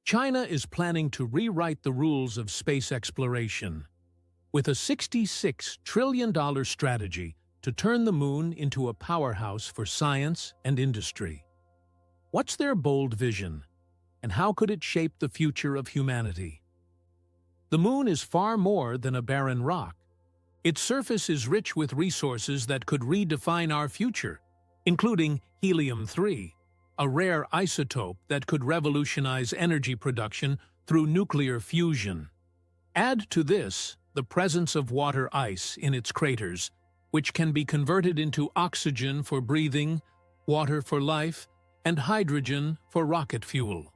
China is planning to rewrite the rules of space exploration with a $66 trillion strategy to turn the moon into a powerhouse for science and industry. What's their bold vision, and how could it shape the future of humanity? The moon is far more than a barren rock. Its surface is rich with resources that could redefine our future, including helium-3, a rare isotope that could revolutionize energy production through nuclear fusion. Add to this the presence of water ice in its craters, which can be converted into oxygen for breathing, water for life, and hydrogen for rocket fuel.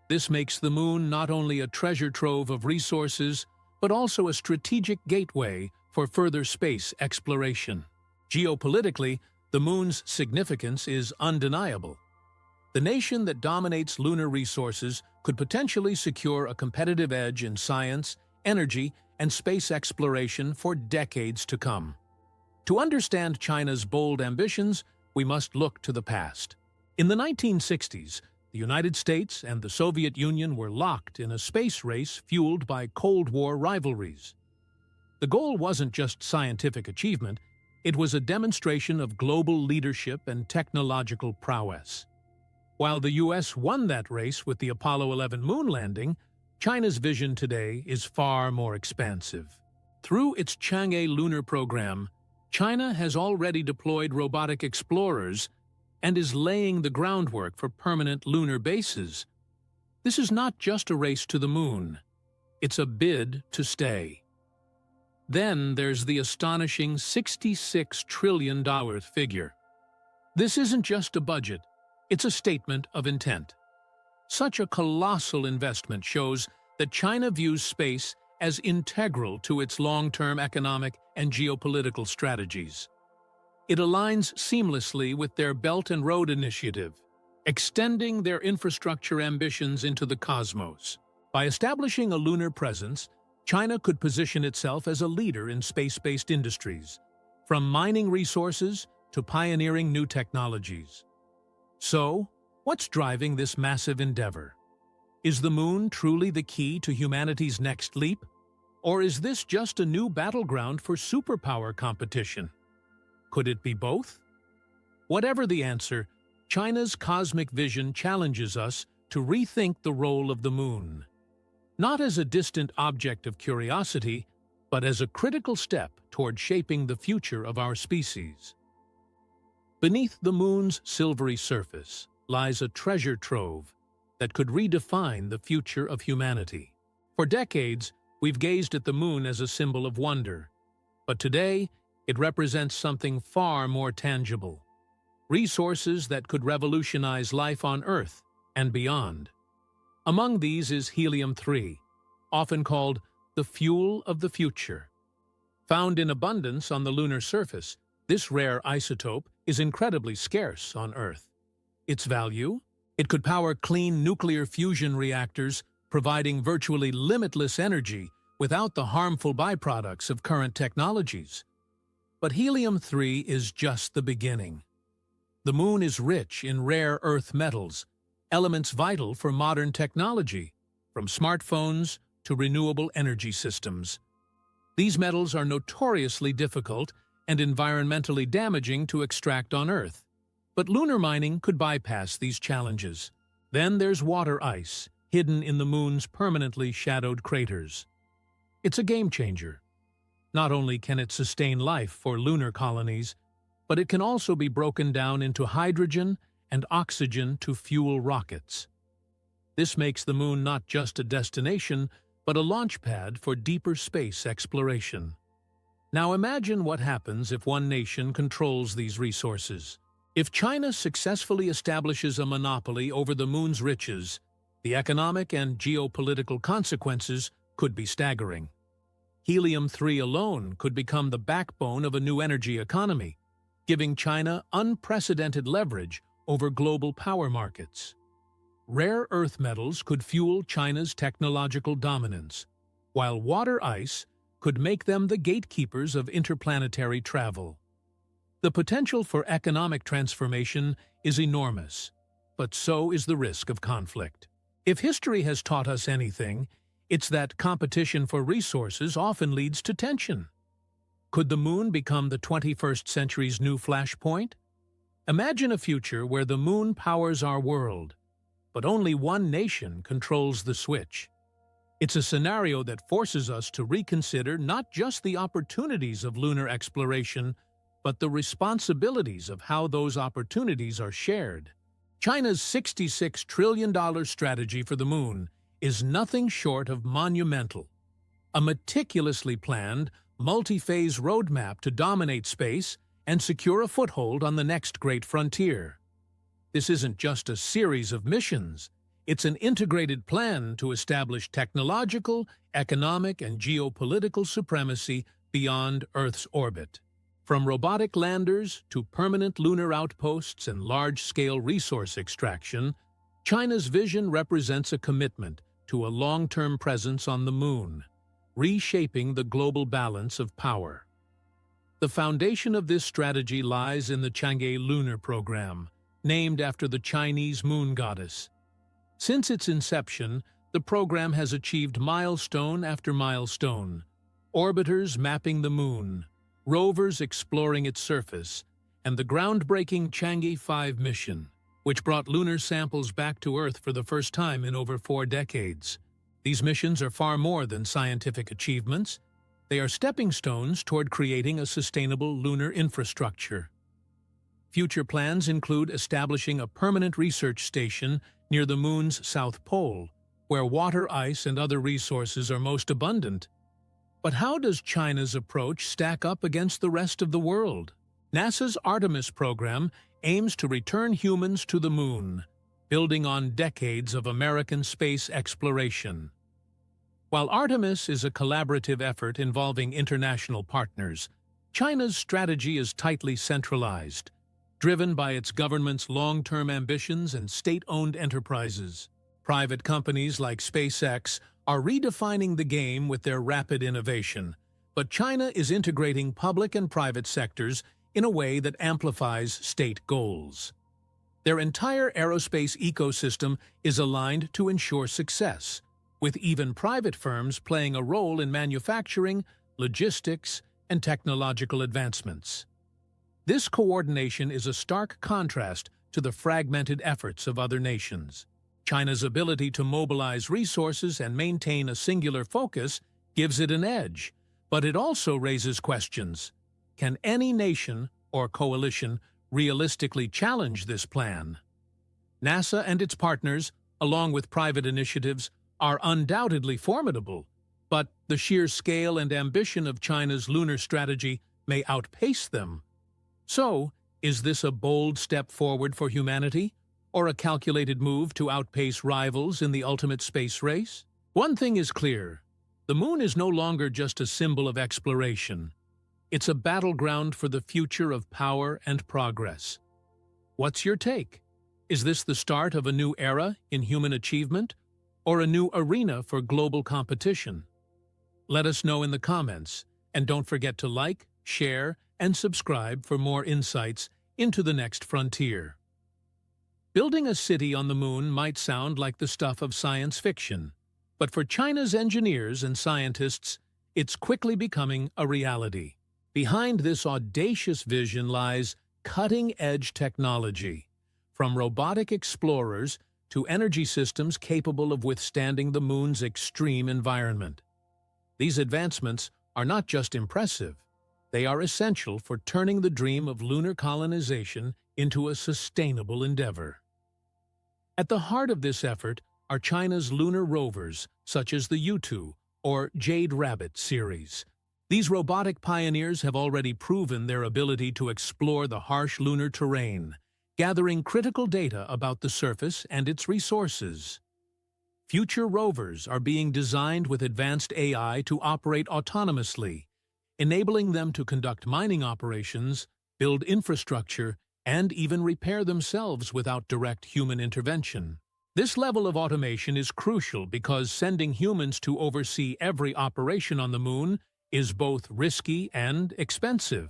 This makes the moon not only a treasure trove of resources, but also a strategic gateway for further space exploration. Geopolitically, the moon's significance is undeniable. The nation that dominates lunar resources could potentially secure a competitive edge in science, energy, and space exploration for decades to come. To understand China's bold ambitions, we must look to the past. In the 1960s, the United States and the Soviet Union were locked in a space race fueled by Cold War rivalries. The goal wasn't just scientific achievement, it was a demonstration of global leadership and technological prowess. While the U.S. won that race with the Apollo 11 moon landing, China's vision today is far more expansive. Through its Chang'e lunar program, China has already deployed robotic explorers and is laying the groundwork for permanent lunar bases. This is not just a race to the moon, it's a bid to stay. Then there's the astonishing $66 trillion figure. This isn't just a budget, it's a statement of intent. Such a colossal investment shows that China views space as integral to its long-term economic and geopolitical strategies. It aligns seamlessly with their Belt and Road Initiative, extending their infrastructure ambitions into the cosmos. By establishing a lunar presence, China could position itself as a leader in space-based industries, from mining resources to pioneering new technologies. So, what's driving this massive endeavor? Is the moon truly the key to humanity's next leap? Or is this just a new battleground for superpower competition? Could it be both? Whatever the answer, China's cosmic vision challenges us to rethink the role of the moon, not as a distant object of curiosity, but as a critical step toward shaping the future of our species. Beneath the moon's silvery surface lies a treasure trove that could redefine the future of humanity. For decades, we've gazed at the moon as a symbol of wonder, but today it represents something far more tangible: resources that could revolutionize life on Earth and beyond. Among these is helium-3, often called the fuel of the future. Found in abundance on the lunar surface, this rare isotope is incredibly scarce on Earth. Its value? It could power clean nuclear fusion reactors, providing virtually limitless energy without the harmful byproducts of current technologies. But helium-3 is just the beginning. The moon is rich in rare earth metals, elements vital for modern technology, from smartphones to renewable energy systems. These metals are notoriously difficult and environmentally damaging to extract on Earth. But lunar mining could bypass these challenges. Then there's water ice, hidden in the moon's permanently shadowed craters. It's a game-changer. Not only can it sustain life for lunar colonies, but it can also be broken down into hydrogen and oxygen to fuel rockets. This makes the moon not just a destination, but a launchpad for deeper space exploration. Now imagine what happens if one nation controls these resources. If China successfully establishes a monopoly over the moon's riches, the economic and geopolitical consequences could be staggering. Helium-3 alone could become the backbone of a new energy economy, giving China unprecedented leverage over global power markets. Rare earth metals could fuel China's technological dominance, while water ice could make them the gatekeepers of interplanetary travel. The potential for economic transformation is enormous, but so is the risk of conflict. If history has taught us anything, it's that competition for resources often leads to tension. Could the moon become the 21st century's new flashpoint? Imagine a future where the moon powers our world, but only one nation controls the switch. It's a scenario that forces us to reconsider not just the opportunities of lunar exploration, but the responsibilities of how those opportunities are shared. China's $66 trillion strategy for the moon is nothing short of monumental. A meticulously planned, multi-phase roadmap to dominate space and secure a foothold on the next great frontier. This isn't just a series of missions. It's an integrated plan to establish technological, economic, and geopolitical supremacy beyond Earth's orbit. From robotic landers to permanent lunar outposts and large-scale resource extraction, China's vision represents a commitment to a long-term presence on the moon, reshaping the global balance of power. The foundation of this strategy lies in the Chang'e lunar program, named after the Chinese moon goddess. Since its inception, the program has achieved milestone after milestone, orbiters mapping the moon, rovers exploring its surface, and the groundbreaking Chang'e 5 mission, which brought lunar samples back to Earth for the first time in over 4 decades. These missions are far more than scientific achievements. They are stepping stones toward creating a sustainable lunar infrastructure. Future plans include establishing a permanent research station near the moon's south pole, where water, ice, and other resources are most abundant. But how does China's approach stack up against the rest of the world? NASA's Artemis program aims to return humans to the moon, building on decades of American space exploration. While Artemis is a collaborative effort involving international partners, China's strategy is tightly centralized, driven by its government's long-term ambitions and state-owned enterprises. Private companies like SpaceX are redefining the game with their rapid innovation, but China is integrating public and private sectors in a way that amplifies state goals. Their entire aerospace ecosystem is aligned to ensure success, with even private firms playing a role in manufacturing, logistics, and technological advancements. This coordination is a stark contrast to the fragmented efforts of other nations. China's ability to mobilize resources and maintain a singular focus gives it an edge, but it also raises questions. Can any nation or coalition realistically challenge this plan? NASA and its partners, along with private initiatives, are undoubtedly formidable, but the sheer scale and ambition of China's lunar strategy may outpace them. So, is this a bold step forward for humanity, or a calculated move to outpace rivals in the ultimate space race? One thing is clear: the moon is no longer just a symbol of exploration. It's a battleground for the future of power and progress. What's your take? Is this the start of a new era in human achievement, or a new arena for global competition? Let us know in the comments, and don't forget to like, share, and subscribe for more insights into the next frontier. Building a city on the moon might sound like the stuff of science fiction, but for China's engineers and scientists, it's quickly becoming a reality. Behind this audacious vision lies cutting-edge technology, from robotic explorers to energy systems capable of withstanding the moon's extreme environment. These advancements are not just impressive, they are essential for turning the dream of lunar colonization into a sustainable endeavor. At the heart of this effort are China's lunar rovers, such as the U-2 or Jade Rabbit series. These robotic pioneers have already proven their ability to explore the harsh lunar terrain, gathering critical data about the surface and its resources. Future rovers are being designed with advanced AI to operate autonomously, enabling them to conduct mining operations, build infrastructure, and even repair themselves without direct human intervention. This level of automation is crucial because sending humans to oversee every operation on the moon is both risky and expensive.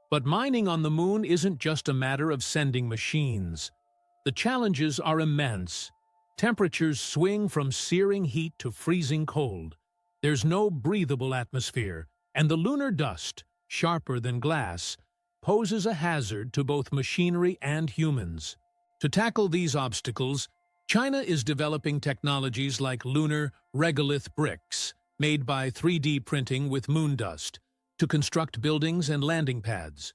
But mining on the moon isn't just a matter of sending machines. The challenges are immense. Temperatures swing from searing heat to freezing cold. There's no breathable atmosphere, and the lunar dust, sharper than glass, poses a hazard to both machinery and humans. To tackle these obstacles, China is developing technologies like lunar regolith bricks, made by 3D printing with moon dust, to construct buildings and landing pads.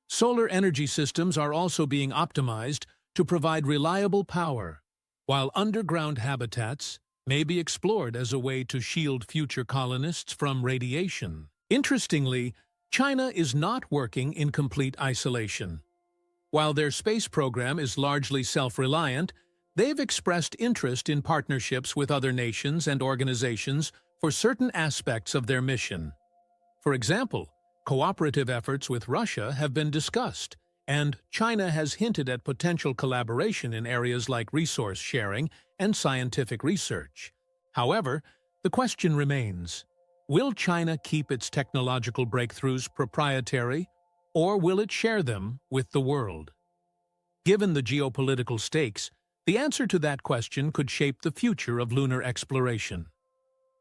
Solar energy systems are also being optimized to provide reliable power, while underground habitats may be explored as a way to shield future colonists from radiation. Interestingly, China is not working in complete isolation. While their space program is largely self-reliant, they've expressed interest in partnerships with other nations and organizations for certain aspects of their mission. For example, cooperative efforts with Russia have been discussed, and China has hinted at potential collaboration in areas like resource sharing and scientific research. However, the question remains, will China keep its technological breakthroughs proprietary, or will it share them with the world? Given the geopolitical stakes, the answer to that question could shape the future of lunar exploration.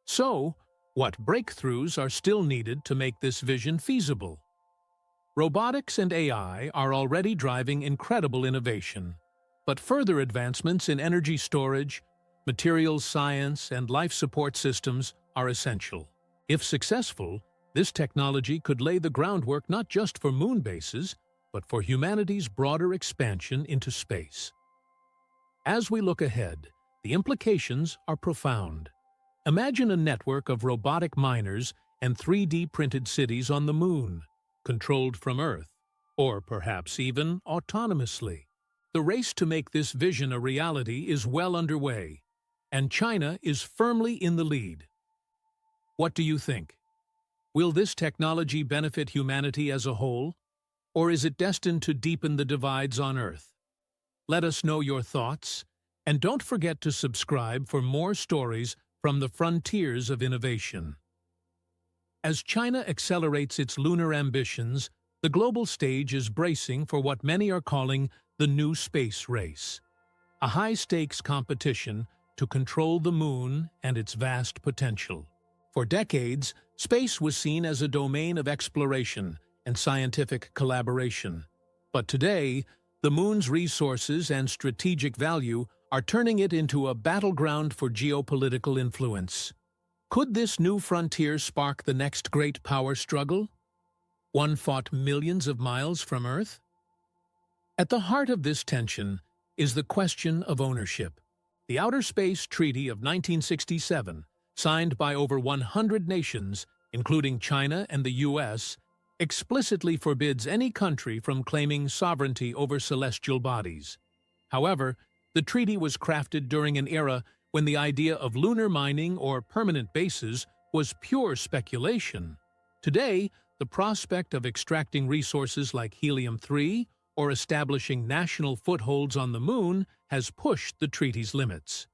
So, what breakthroughs are still needed to make this vision feasible? Robotics and AI are already driving incredible innovation, but further advancements in energy storage, materials science, and life support systems are essential. If successful, this technology could lay the groundwork not just for moon bases, but for humanity's broader expansion into space. As we look ahead, the implications are profound. Imagine a network of robotic miners and 3D printed cities on the moon, controlled from Earth, or perhaps even autonomously. The race to make this vision a reality is well underway, and China is firmly in the lead. What do you think? Will this technology benefit humanity as a whole, or is it destined to deepen the divides on Earth? Let us know your thoughts, and don't forget to subscribe for more stories from the frontiers of innovation. As China accelerates its lunar ambitions, the global stage is bracing for what many are calling the new space race, a high-stakes competition to control the moon and its vast potential. For decades, space was seen as a domain of exploration and scientific collaboration. But today, the moon's resources and strategic value are turning it into a battleground for geopolitical influence. Could this new frontier spark the next great power struggle? One fought millions of miles from Earth? At the heart of this tension is the question of ownership. The Outer Space Treaty of 1967, signed by over 100 nations, including China and the US, explicitly forbids any country from claiming sovereignty over celestial bodies. However, the treaty was crafted during an era when the idea of lunar mining or permanent bases was pure speculation. Today, the prospect of extracting resources like helium-3 or establishing national footholds on the moon has pushed the treaty's limits.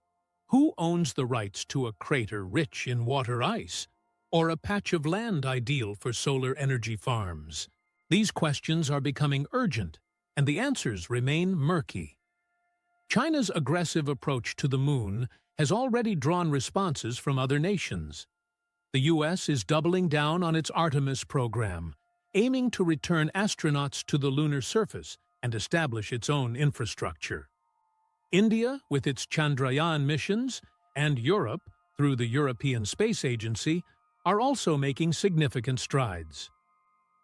Who owns the rights to a crater rich in water ice, or a patch of land ideal for solar energy farms? These questions are becoming urgent, and the answers remain murky. China's aggressive approach to the moon has already drawn responses from other nations. The US is doubling down on its Artemis program, aiming to return astronauts to the lunar surface and establish its own infrastructure. India, with its Chandrayaan missions, and Europe, through the European Space Agency, are also making significant strides.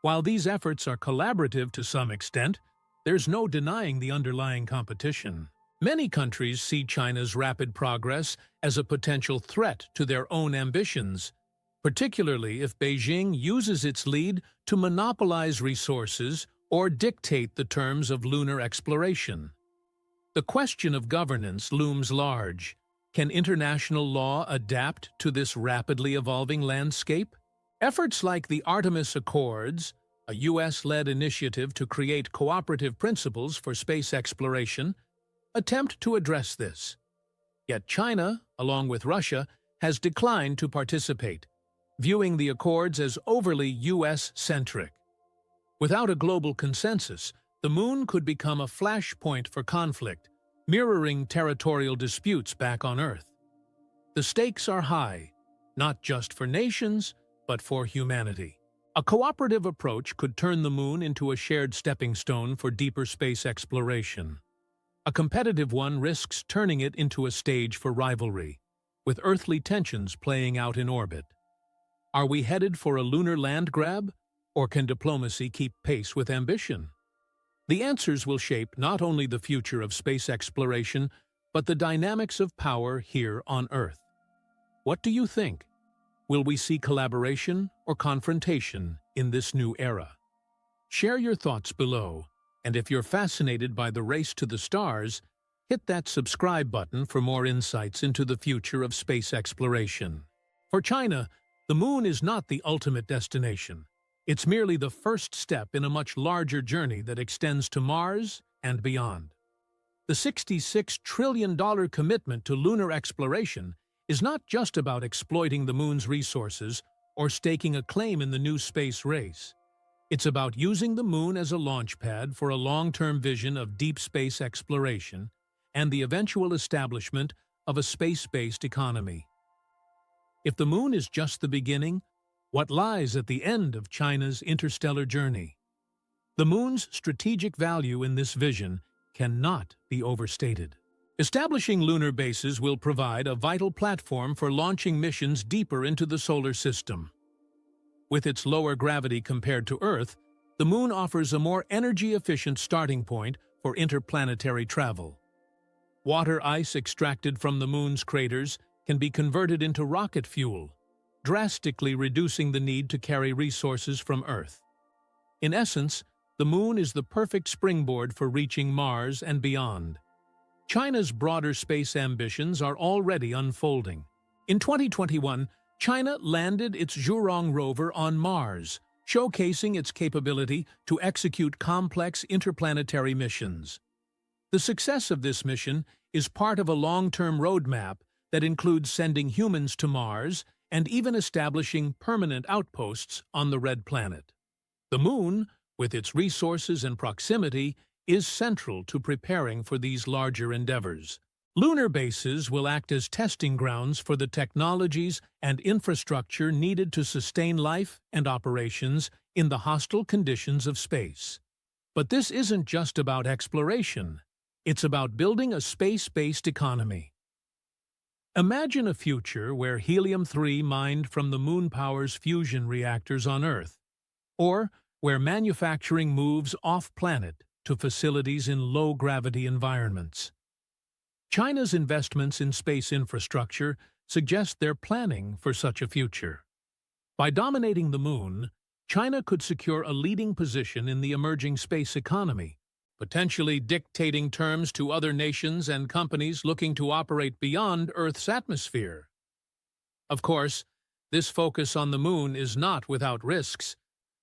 While these efforts are collaborative to some extent, there's no denying the underlying competition. Many countries see China's rapid progress as a potential threat to their own ambitions, particularly if Beijing uses its lead to monopolize resources or dictate the terms of lunar exploration. The question of governance looms large. Can international law adapt to this rapidly evolving landscape? Efforts like the Artemis Accords, a US-led initiative to create cooperative principles for space exploration, attempt to address this. Yet China, along with Russia, has declined to participate, viewing the accords as overly US-centric. Without a global consensus, the moon could become a flashpoint for conflict, mirroring territorial disputes back on Earth. The stakes are high, not just for nations, but for humanity. A cooperative approach could turn the moon into a shared stepping stone for deeper space exploration. A competitive one risks turning it into a stage for rivalry, with earthly tensions playing out in orbit. Are we headed for a lunar land grab, or can diplomacy keep pace with ambition? The answers will shape not only the future of space exploration, but the dynamics of power here on Earth. What do you think? Will we see collaboration or confrontation in this new era? Share your thoughts below, and if you're fascinated by the race to the stars, hit that subscribe button for more insights into the future of space exploration. For China, the moon is not the ultimate destination. It's merely the first step in a much larger journey that extends to Mars and beyond. The $66 trillion commitment to lunar exploration is not just about exploiting the moon's resources or staking a claim in the new space race. It's about using the moon as a launchpad for a long-term vision of deep space exploration and the eventual establishment of a space-based economy. If the moon is just the beginning, what lies at the end of China's interstellar journey? The moon's strategic value in this vision cannot be overstated. Establishing lunar bases will provide a vital platform for launching missions deeper into the solar system. With its lower gravity compared to Earth, the moon offers a more energy-efficient starting point for interplanetary travel. Water ice extracted from the moon's craters can be converted into rocket fuel, drastically reducing the need to carry resources from Earth. In essence, the moon is the perfect springboard for reaching Mars and beyond. China's broader space ambitions are already unfolding. In 2021, China landed its Zhurong rover on Mars, showcasing its capability to execute complex interplanetary missions. The success of this mission is part of a long-term roadmap that includes sending humans to Mars and even establishing permanent outposts on the Red Planet. The moon, with its resources and proximity, is central to preparing for these larger endeavors. Lunar bases will act as testing grounds for the technologies and infrastructure needed to sustain life and operations in the hostile conditions of space. But this isn't just about exploration. It's about building a space-based economy. Imagine a future where helium-3 mined from the moon powers fusion reactors on Earth, or where manufacturing moves off-planet to facilities in low-gravity environments. China's investments in space infrastructure suggest they're planning for such a future. By dominating the moon, China could secure a leading position in the emerging space economy, potentially dictating terms to other nations and companies looking to operate beyond Earth's atmosphere. Of course, this focus on the moon is not without risks.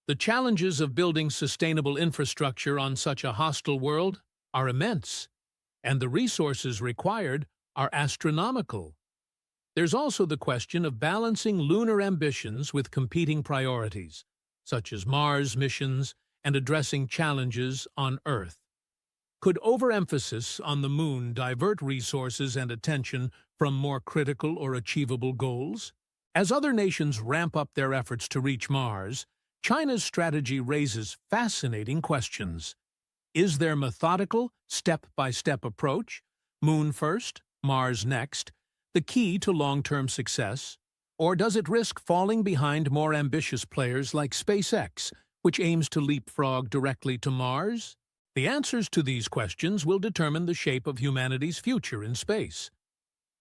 The challenges of building sustainable infrastructure on such a hostile world are immense, and the resources required are astronomical. There's also the question of balancing lunar ambitions with competing priorities, such as Mars missions and addressing challenges on Earth. Could overemphasis on the moon divert resources and attention from more critical or achievable goals? As other nations ramp up their efforts to reach Mars, China's strategy raises fascinating questions. Is their methodical, step-by-step approach, moon first, Mars next, the key to long-term success? Or does it risk falling behind more ambitious players like SpaceX, which aims to leapfrog directly to Mars? The answers to these questions will determine the shape of humanity's future in space.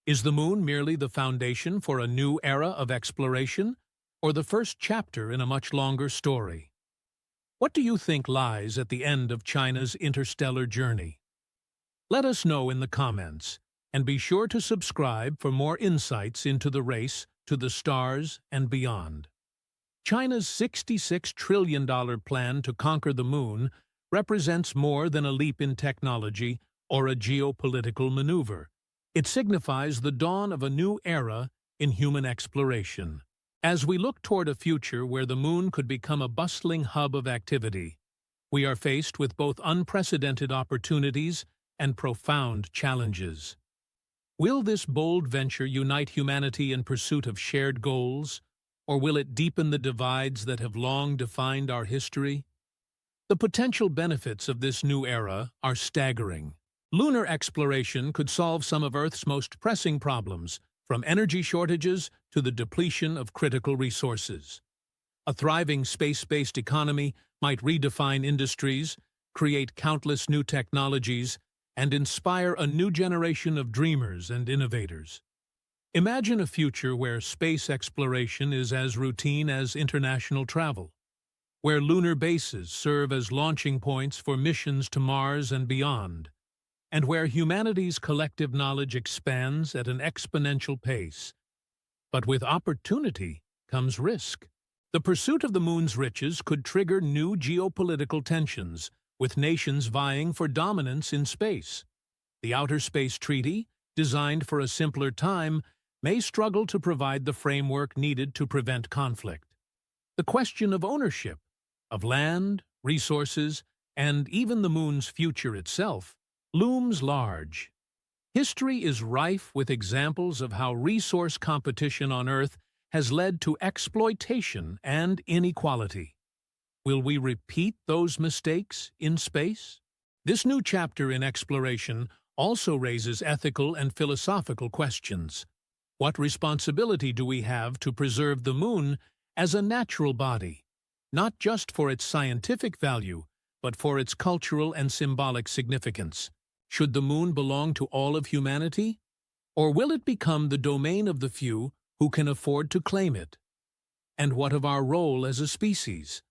Is the moon merely the foundation for a new era of exploration, or the first chapter in a much longer story? What do you think lies at the end of China's interstellar journey? Let us know in the comments, and be sure to subscribe for more insights into the race to the stars and beyond. China's $66 trillion plan to conquer the moon represents more than a leap in technology or a geopolitical maneuver. It signifies the dawn of a new era in human exploration. As we look toward a future where the moon could become a bustling hub of activity, we are faced with both unprecedented opportunities and profound challenges. Will this bold venture unite humanity in pursuit of shared goals, or will it deepen the divides that have long defined our history? The potential benefits of this new era are staggering. Lunar exploration could solve some of Earth's most pressing problems, from energy shortages to the depletion of critical resources. A thriving space-based economy might redefine industries, create countless new technologies, and inspire a new generation of dreamers and innovators. Imagine a future where space exploration is as routine as international travel, where lunar bases serve as launching points for missions to Mars and beyond, and where humanity's collective knowledge expands at an exponential pace. But with opportunity comes risk. The pursuit of the moon's riches could trigger new geopolitical tensions, with nations vying for dominance in space. The Outer Space Treaty, designed for a simpler time, may struggle to provide the framework needed to prevent conflict. The question of ownership, of land, resources, and even the moon's future itself, looms large. History is rife with examples of how resource competition on Earth has led to exploitation and inequality. Will we repeat those mistakes in space? This new chapter in exploration also raises ethical and philosophical questions. What responsibility do we have to preserve the moon as a natural body, not just for its scientific value, but for its cultural and symbolic significance? Should the moon belong to all of humanity? Or will it become the domain of the few who can afford to claim it? And what of our role as a species?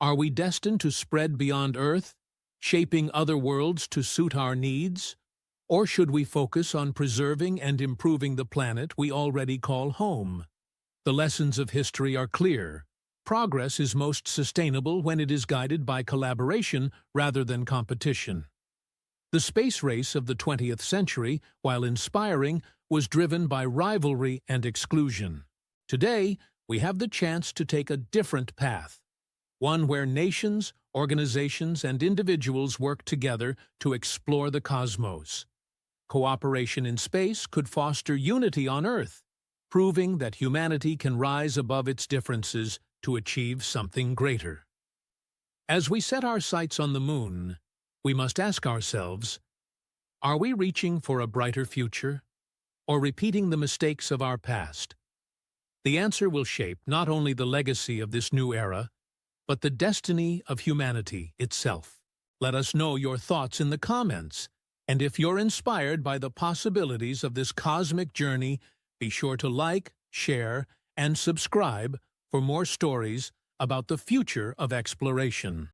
Are we destined to spread beyond Earth, shaping other worlds to suit our needs? Or should we focus on preserving and improving the planet we already call home? The lessons of history are clear. Progress is most sustainable when it is guided by collaboration rather than competition. The space race of the 20th century, while inspiring, was driven by rivalry and exclusion. Today, we have the chance to take a different path, one where nations, organizations, and individuals work together to explore the cosmos. Cooperation in space could foster unity on Earth, proving that humanity can rise above its differences to achieve something greater. As we set our sights on the moon, we must ask ourselves, are we reaching for a brighter future, or repeating the mistakes of our past? The answer will shape not only the legacy of this new era, but the destiny of humanity itself. Let us know your thoughts in the comments, and if you're inspired by the possibilities of this cosmic journey, be sure to like, share, and subscribe for more stories about the future of exploration.